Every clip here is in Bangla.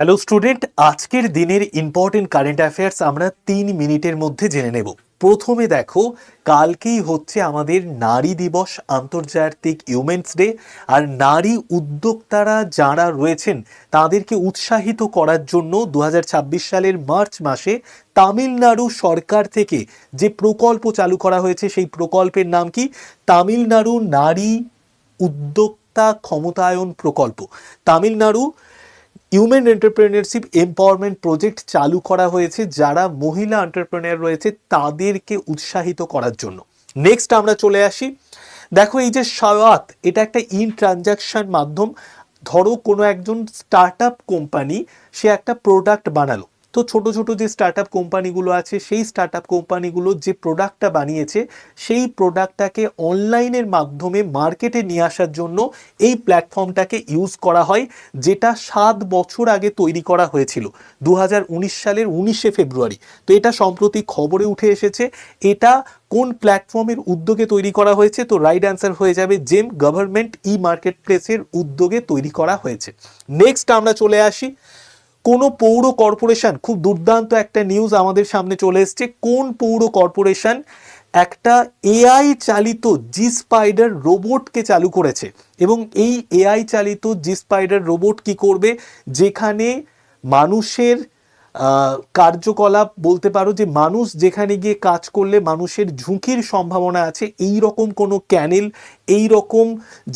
হ্যালো স্টুডেন্ট, আজকের দিনের ইম্পর্টেন্ট কারেন্ট অ্যাফেয়ার্স আমরা 3 মিনিটের মধ্যে জেনে নেব। প্রথমে দেখো, কালকেই হচ্ছে আমাদের নারী দিবস, আন্তর্জাতিক উইমেন্স ডে। আর নারী উদ্যোক্তারা যারা রয়েছেন তাদেরকে উৎসাহিত করার জন্য 2026 সালের মার্চ মাসে তামিলনাড়ু সরকার থেকে যে প্রকল্প চালু করা হয়েছে সেই প্রকল্পের নাম কি? তামিলনাড়ু নারী উদ্যোক্তা ক্ষমতায়ন প্রকল্প। Tamil Nadu human entrepreneurship empowerment project চালু করা হয়েছে যারা মহিলা এন্টারপ্রেনার রয়েছে তাদেরকে উৎসাহিত করার জন্য। নেক্সট আমরা চলে আসি, দেখো এই যে সওয়াত, এটা একটা ট্রানজাকশন মাধ্যম। ধরো কোনো একজন স্টার্ট আপ কোম্পানি সে একটা প্রোডাক্ট বানালো, তো ছোট ছোট যে স্টার্ট আপ কোম্পানিগুলো আছে সেই স্টার্ট আপ কোম্পানিগুলো যে প্রোডাক্টটা বানিয়েছে সেই প্রোডাক্টটাকে অনলাইনের মাধ্যমে মার্কেটে নিয়ে আসার জন্য এই প্ল্যাটফর্মটাকে ইউজ করা হয়, যেটা 7 বছর আগে তৈরি করা হয়েছিল 2019 সালের 19শে ফেব্রুয়ারি। তো এটা সম্প্রতি খবরে উঠে এসেছে। এটা কোন প্ল্যাটফর্মের উদ্যোগে তৈরি করা হয়েছে? তো রাইট অ্যান্সার হয়ে যাবে জেম গভর্নমেন্ট ই মার্কেট প্লেসের উদ্যোগে তৈরি করা হয়েছে। নেক্সট আমরা চলে আসি, কোন পৌর কর্পোরেশন, খুব দুর্দান্ত একটা নিউজ আমাদের সামনে চলে এসছে। কোন পৌর কর্পোরেশন একটা এআই চালিত জি স্পাইডার রোবটকে চালু করেছে? এবং এই এআই চালিত জি স্পাইডার রোবট কি করবে? যেখানে মানুষের কার্যকলাপ বলতে পারো যে মানুষ যেখানে গিয়ে কাজ করলে মানুষের ঝুঁকির সম্ভাবনা আছে, এই রকম কোনো ক্যানেল, এই রকম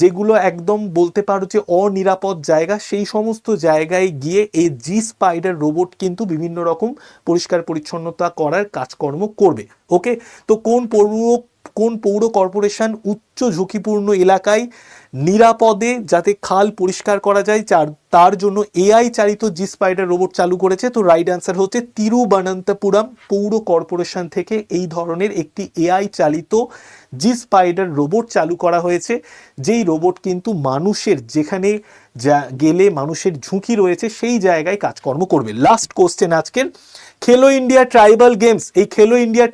যেগুলো একদম বলতে পারো যে অনিরাপদ জায়গা, সেই সমস্ত জায়গায় গিয়ে এই জি স্পাইডার রোবট কিন্তু বিভিন্ন রকম পরিষ্কার পরিচ্ছন্নতা করার কাজকর্ম করবে। ওকে, তো কোন পৌর কর্পোরেশন উচ্চ ঝুঁকিপূর্ণ এলাকায় নিরাপদে যাতে খাল পরিষ্কার করা যায় তার জন্য এআই চালিত জি স্পাইডার রোবট চালু করেছে? তো রাইট অ্যান্সার হচ্ছে তিরুবনন্তপুরম পৌর কর্পোরেশন থেকে এই ধরনের একটি এআই চালিত জি স্পাইডার রোবট চালু করা হয়েছে, যেই রোবট কিন্তু মানুষের যেখানে গেলে মানুষের ঝুঁকি রয়েছে সেই জায়গায় কাজকর্ম করবে। লাস্ট কোশ্চেন আজকের, খেলো ইন্ডিয়া ট্রাইবাল গেমস। এই খেলো ইন্ডিয়া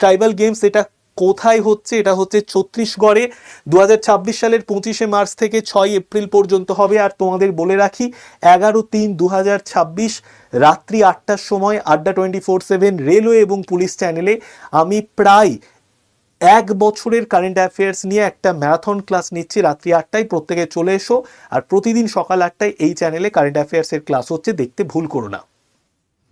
ট্রাইবাল গেমস এটা কোথায় হচ্ছে? এটা হচ্ছে ছত্তিশগড়ে 2026 সালের 25শে মার্চ থেকে 6 এপ্রিল পর্যন্ত হবে। আর তোমাদের বলে রাখি 11/3/2026 রাত্রি 8টার সময় আড্ডা 24/7 রেলওয়ে এবং পুলিশ চ্যানেলে আমি প্রায় 1 বছরের কারেন্ট অ্যাফেয়ার্স নিয়ে একটা ম্যারাথন ক্লাস নিচ্ছি রাত্রি 8টায়। প্রত্যেকে চলে এসো। আর প্রতিদিন সকাল 8টায় এই চ্যানেলে কারেন্ট অ্যাফেয়ার্সের ক্লাস হচ্ছে, দেখতে ভুল করো না।